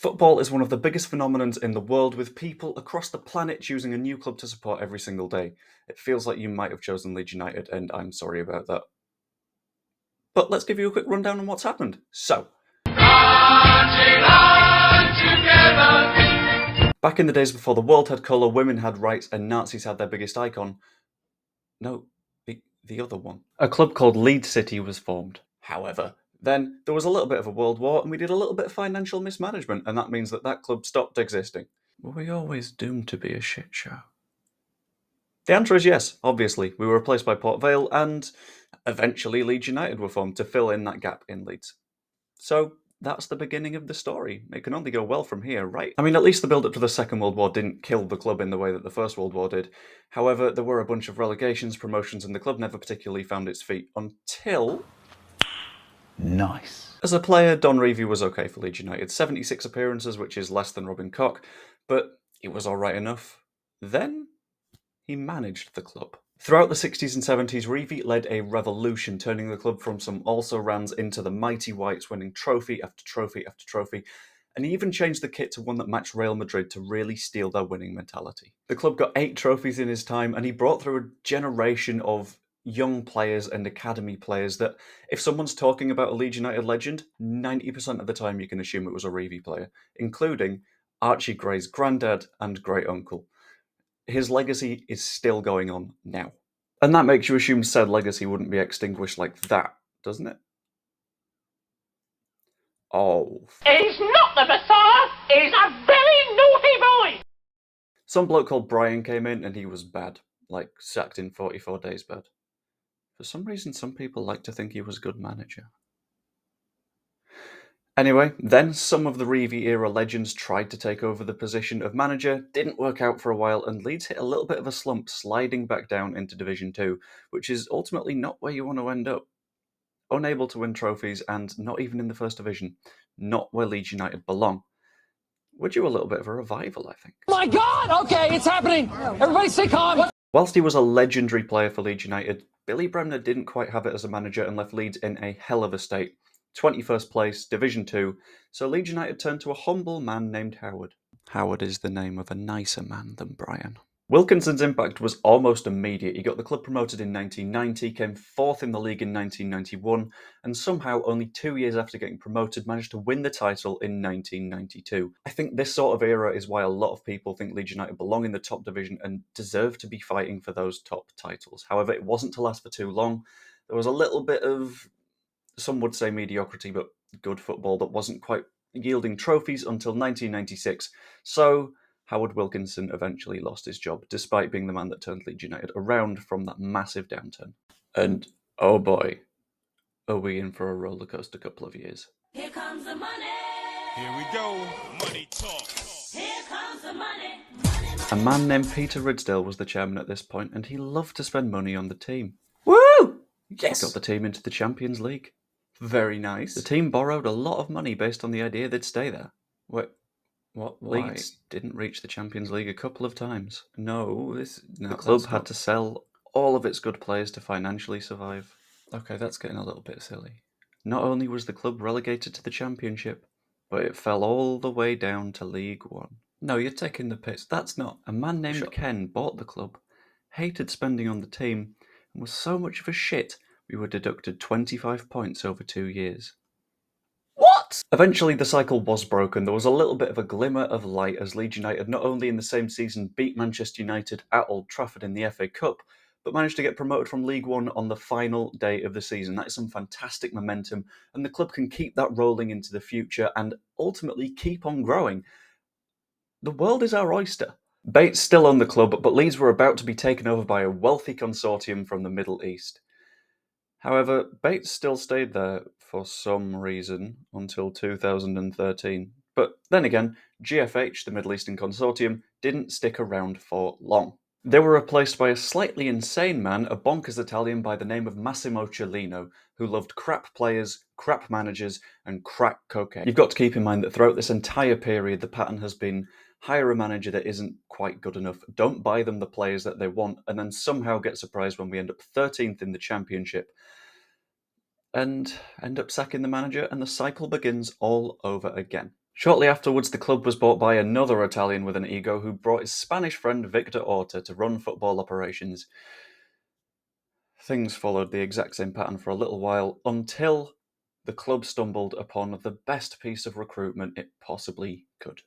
Football is one of the biggest phenomenons in the world, with people across the planet choosing a new club to support every single day. It feels like you might have chosen Leeds United, and I'm sorry about that. But let's give you a quick rundown on what's happened. So, back in the days before the world had colour, women had rights, and Nazis had their biggest icon. No, the other one. A club called Leeds City was formed. However, then there was a little bit of a world war, and we did a little bit of financial mismanagement, and that means that club stopped existing. Were we always doomed to be a shit show? The answer is yes, obviously. We were replaced by Port Vale, and eventually Leeds United were formed to fill in that gap in Leeds. So that's the beginning of the story. It can only go well from here, right? I mean, at least the build-up to the Second World War didn't kill the club in the way that the First World War did. However, there were a bunch of relegations, promotions, and the club never particularly found its feet until... Nice. As a player, Don Revie was okay for Leeds United. 76 appearances, which is less than Robin Koch, but it was alright enough. Then he managed the club. Throughout the 60s and 70s, Revie led a revolution, turning the club from some also-rans into the mighty Whites, winning trophy after trophy after trophy, and he even changed the kit to one that matched Real Madrid to really steal their winning mentality. The club got 8 trophies in his time, and he brought through a generation of young players and academy players that, if someone's talking about a Leeds United legend, 90% of the time you can assume it was a Revie player, including Archie Gray's granddad and great-uncle. His legacy is still going on now. And that makes you assume said legacy wouldn't be extinguished like that, doesn't it? Oh. He's not the Messiah! He's a very naughty boy! Some bloke called Brian came in and he was bad. Like, sacked in 44 days bad. For some reason, some people like to think he was a good manager. Anyway, then some of the Revie-era legends tried to take over the position of manager, didn't work out for a while, and Leeds hit a little bit of a slump, sliding back down into Division 2, which is ultimately not where you want to end up. Unable to win trophies, and not even in the First Division. Not where Leeds United belong. We're due a little bit of a revival, I think. My God! Okay, it's happening! Everybody stay calm! Whilst he was a legendary player for Leeds United, Billy Bremner didn't quite have it as a manager and left Leeds in a hell of a state. 21st place, Division 2, so Leeds United turned to a humble man named Howard. Howard is the name of a nicer man than Brian. Wilkinson's impact was almost immediate. He got the club promoted in 1990, came 4th in the league in 1991, and somehow, only 2 years after getting promoted, managed to win the title in 1992. I think this sort of era is why a lot of people think Leeds United belong in the top division and deserve to be fighting for those top titles. However, it wasn't to last for too long. There was a little bit of, some would say mediocrity, but good football that wasn't quite yielding trophies until 1996. So Howard Wilkinson eventually lost his job, despite being the man that turned Leeds United around from that massive downturn. And oh boy, are we in for a rollercoaster couple of years. Here comes the money. Here we go. Money talk. Here comes the money. A man named Peter Ridsdale was the chairman at this point, and he loved to spend money on the team. Woo! Yes! Got the team into the Champions League. Very nice. The team borrowed a lot of money based on the idea they'd stay there. Wait, what? Leeds didn't reach the Champions League a couple of times. The club had to sell all of its good players to financially survive. Okay, that's getting a little bit silly. Not only was the club relegated to the Championship, but it fell all the way down to League One. No, you're taking the piss. That's not. A man named Ken bought the club, hated spending on the team, and was so much of a shit we were deducted 25 points over 2 years. What? Eventually the cycle was broken. There was a little bit of a glimmer of light as Leeds United not only in the same season beat Manchester United at Old Trafford in the FA Cup, but managed to get promoted from League One on the final day of the season. That is some fantastic momentum, and the club can keep that rolling into the future and ultimately keep on growing. The world is our oyster. Bates still owned the club, but Leeds were about to be taken over by a wealthy consortium from the Middle East. However, Bates still stayed there for some reason until 2013. But then again, GFH, the Middle Eastern Consortium, didn't stick around for long. They were replaced by a slightly insane man, a bonkers Italian by the name of Massimo Cellino, who loved crap players, crap managers, and crack cocaine. You've got to keep in mind that throughout this entire period, the pattern has been hire a manager that isn't quite good enough, don't buy them the players that they want, and then somehow get surprised when we end up 13th in the Championship, and end up sacking the manager, and the cycle begins all over again. Shortly afterwards, the club was bought by another Italian with an ego who brought his Spanish friend Victor Orta to run football operations. Things followed the exact same pattern for a little while until the club stumbled upon the best piece of recruitment it possibly could.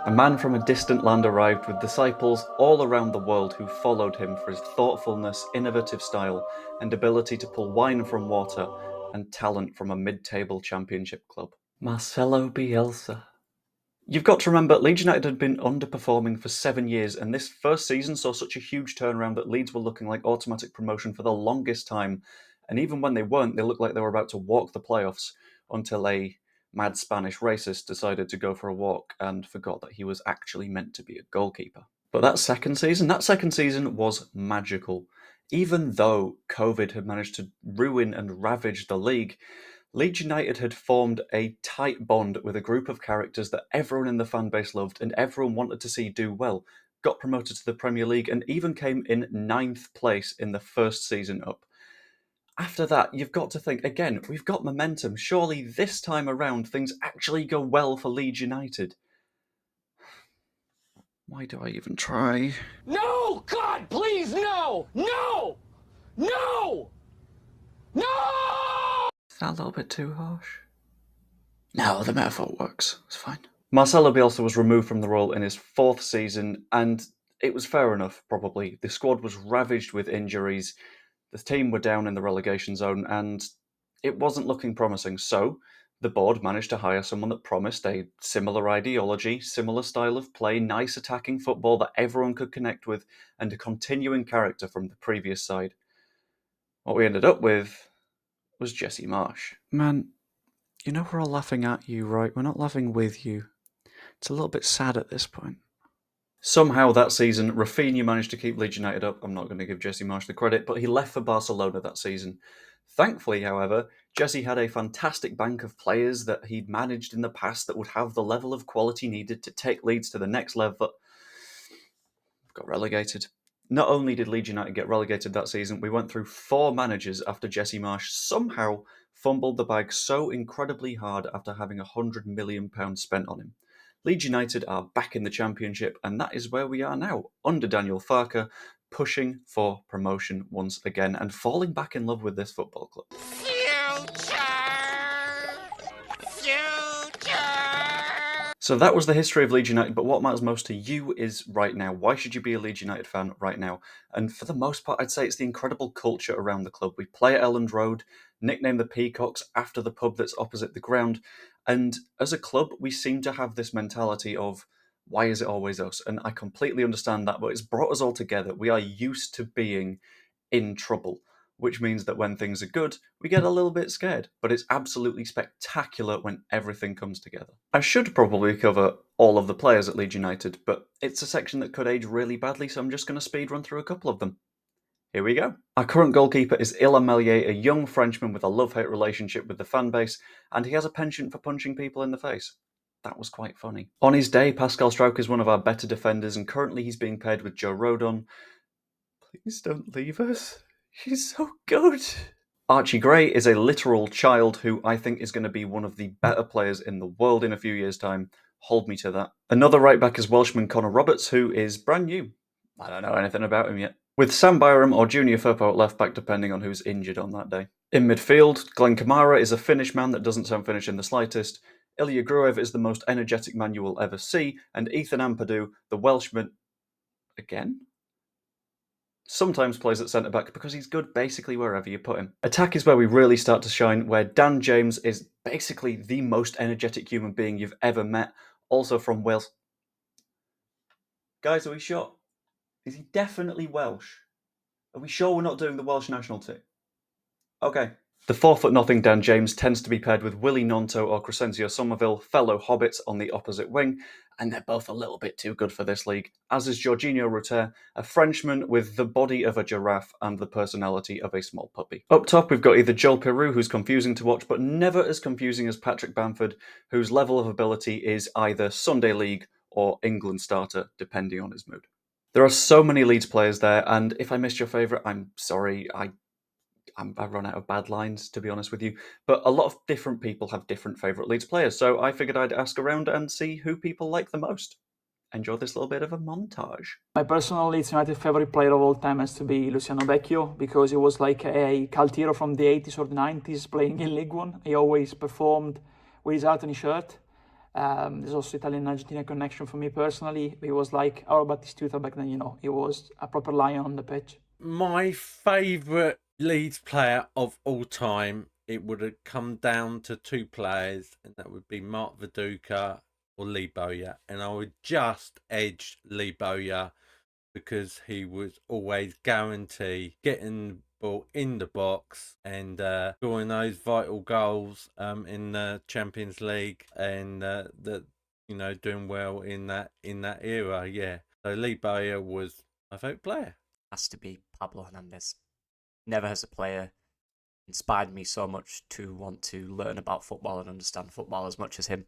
A man from a distant land arrived with disciples all around the world who followed him for his thoughtfulness, innovative style, and ability to pull wine from water and talent from a mid-table championship club. Marcelo Bielsa. You've got to remember, Leeds United had been underperforming for 7 years, and this first season saw such a huge turnaround that Leeds were looking like automatic promotion for the longest time. And even when they weren't, they looked like they were about to walk the playoffs until a mad Spanish racist decided to go for a walk and forgot that he was actually meant to be a goalkeeper. But that second season was magical. Even though COVID had managed to ruin and ravage the league, Leeds United had formed a tight bond with a group of characters that everyone in the fan base loved and everyone wanted to see do well, got promoted to the Premier League and even came in 9th place in the first season up. After that, you've got to think, again, we've got momentum. Surely this time around things actually go well for Leeds United. Why do I even try? No! God, please, no! No! No! No! Is that a little bit too harsh? No, the metaphor works. It's fine. Marcelo Bielsa was removed from the role in his 4th season, and it was fair enough, probably. The squad was ravaged with injuries, the team were down in the relegation zone, and it wasn't looking promising. So, the board managed to hire someone that promised a similar ideology, similar style of play, nice attacking football that everyone could connect with, and a continuing character from the previous side. What we ended up with was Jesse Marsch. Man, you know we're all laughing at you, right? We're not laughing with you. It's a little bit sad at this point. Somehow that season, Rafinha managed to keep Leeds United up. I'm not going to give Jesse Marsch the credit, but he left for Barcelona that season. Thankfully, however, Jesse had a fantastic bank of players that he'd managed in the past that would have the level of quality needed to take Leeds to the next level. Got relegated. Not only did Leeds United get relegated that season, we went through 4 managers after Jesse Marsch somehow fumbled the bag so incredibly hard after having £100 million spent on him. Leeds United are back in the Championship, and that is where we are now, under Daniel Farke, pushing for promotion once again and falling back in love with this football club. So that was the history of Leeds United, but what matters most to you is right now. Why should you be a Leeds United fan right now? And for the most part, I'd say it's the incredible culture around the club. We play at Elland Road, nicknamed the Peacocks after the pub that's opposite the ground. And as a club, we seem to have this mentality of, why is it always us? And I completely understand that, but it's brought us all together. We are used to being in trouble, which means that when things are good, we get a little bit scared, but it's absolutely spectacular when everything comes together. I should probably cover all of the players at Leeds United, but it's a section that could age really badly, so I'm just going to speed run through a couple of them. Here we go. Our current goalkeeper is Illan Meslier, a young Frenchman with a love-hate relationship with the fan base, and he has a penchant for punching people in the face. That was quite funny. On his day, Pascal Struijk is one of our better defenders, and currently he's being paired with Joe Rodon. Please don't leave us. She's so good. Archie Gray is a literal child who I think is going to be one of the better players in the world in a few years' time. Hold me to that. Another right back is Welshman Connor Roberts, who is brand new. I don't know anything about him yet. With Sam Byram or Junior Firpo at left back, depending on who's injured on that day. In midfield, Glenn Kamara is a Finnish man that doesn't sound Finnish in the slightest. Ilya Gruev is the most energetic man you will ever see. And Ethan Ampadu, the Welshman... Again? Sometimes plays at centre-back because he's good basically wherever you put him. Attack is where we really start to shine, where Dan James is basically the most energetic human being you've ever met, also from Wales. Guys, are we sure? Is he definitely Welsh? Are we sure we're not doing the Welsh national team? Okay. The 4'0" Dan James tends to be paired with Willie Nonto or Crescencio Somerville, fellow hobbits on the opposite wing, and they're both a little bit too good for this league, as is Jorginho Rutter, a Frenchman with the body of a giraffe and the personality of a small puppy. Up top, we've got either Joel Peru, who's confusing to watch, but never as confusing as Patrick Bamford, whose level of ability is either Sunday League or England starter, depending on his mood. There are so many Leeds players there, and if I missed your favourite, I'm sorry. I run out of bad lines, to be honest with you. But a lot of different people have different favourite Leeds players, so I figured I'd ask around and see who people like the most. Enjoy this little bit of a montage. My personal Leeds United favorite player of all time has to be Luciano Vecchio, because he was like a cult hero from the 80s or the 90s playing in League One. He always performed with his heart on his shirt. There's also Italian-Argentina connection for me personally. He was like our Batistuta back then, He was a proper lion on the pitch. My favourite Leeds player of all time, it would have come down to two players, and that would be Mark Viduka or Lee Bowyer. And I would just edge Lee Bowyer because he was always guarantee getting the ball in the box and scoring those vital goals in the Champions League, and doing well in that era. Yeah, so Lee Bowyer was my favourite player. Has to be Pablo Hernandez. Never as a player inspired me so much to want to learn about football and understand football as much as him.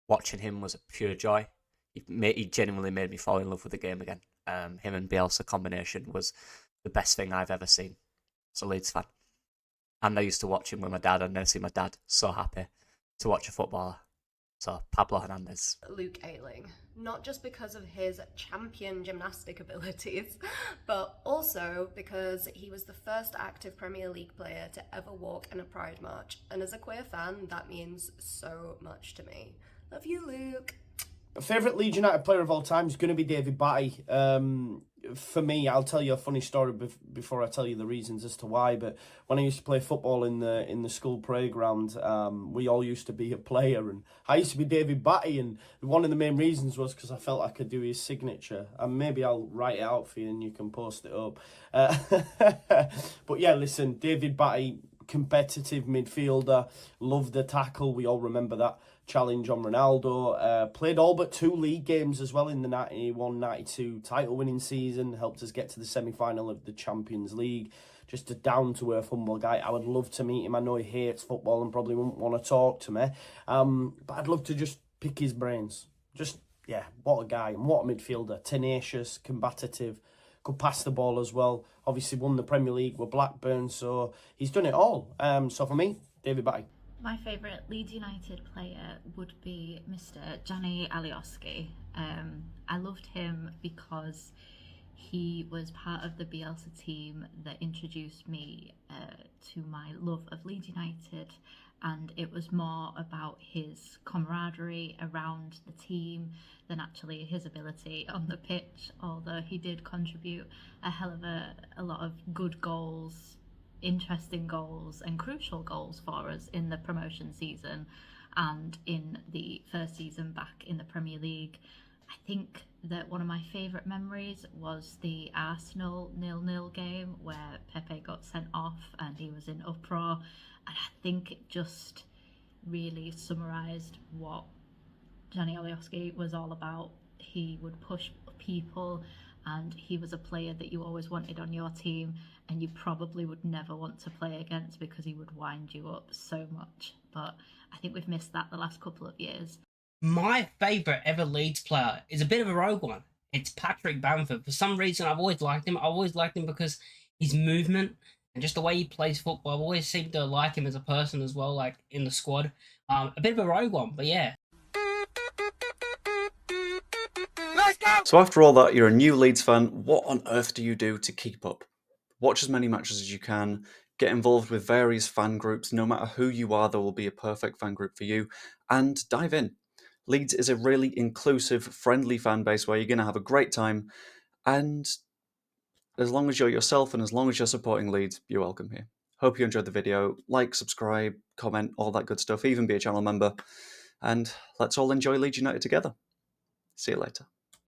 Watching him was a pure joy. He genuinely made me fall in love with the game again. Him and Bielsa combination was the best thing I've ever seen. As a Leeds fan. And I used to watch him with my dad. I'd never seen my dad so happy to watch a footballer. So, Pablo Hernandez. Luke Ayling. Not just because of his champion gymnastic abilities, but also because he was the first active Premier League player to ever walk in a Pride March. And as a queer fan, that means so much to me. Love you, Luke. Favourite Leeds United player of all time is going to be David Batty. For me, I'll tell you a funny story before I tell you the reasons as to why. But when I used to play football in the school playground, we all used to be a player, and I used to be David Batty. And one of the main reasons was because I felt I could do his signature. And maybe I'll write it out for you, and you can post it up. But yeah, listen, David Batty, competitive midfielder, loved the tackle. We all remember that challenge on Ronaldo. Played all but 2 league games as well in the 91-92 title winning season. Helped us get to the semi-final of the Champions League. Just a down-to-earth, humble guy. I would love to meet him. I know he hates football and probably wouldn't want to talk to me. But I'd love to just pick his brains. Just, yeah, what a guy and what a midfielder. Tenacious, combative, could pass the ball as well. Obviously won the Premier League with Blackburn, so he's done it all. So for me, David Batty. My favourite Leeds United player would be Mr. Gianni Alioski. I loved him because he was part of the Bielsa team that introduced me to my love of Leeds United, and it was more about his camaraderie around the team than actually his ability on the pitch, although he did contribute a hell of a lot of good goals, interesting goals and crucial goals for us in the promotion season and in the first season back in the Premier League. I think that one of my favourite memories was the Arsenal 0-0 game where Pepe got sent off and he was in uproar, and I think it just really summarised what Gianni Alioski was all about. He would push people, and he was a player that you always wanted on your team and you probably would never want to play against because he would wind you up so much. But I think we've missed that the last couple of years. My favourite ever Leeds player is a bit of a rogue one. It's Patrick Bamford. For some reason, I've always liked him. I always liked him because his movement and just the way he plays football. I've always seemed to like him as a person as well, like in the squad. A bit of a rogue one, but yeah. So after all that, you're a new Leeds fan. What on earth do you do to keep up? Watch as many matches as you can. Get involved with various fan groups. No matter who you are, there will be a perfect fan group for you. And dive in. Leeds is a really inclusive, friendly fan base where you're going to have a great time. And as long as you're yourself and as long as you're supporting Leeds, you're welcome here. Hope you enjoyed the video. Like, subscribe, comment, all that good stuff. Even be a channel member. And let's all enjoy Leeds United together. See you later.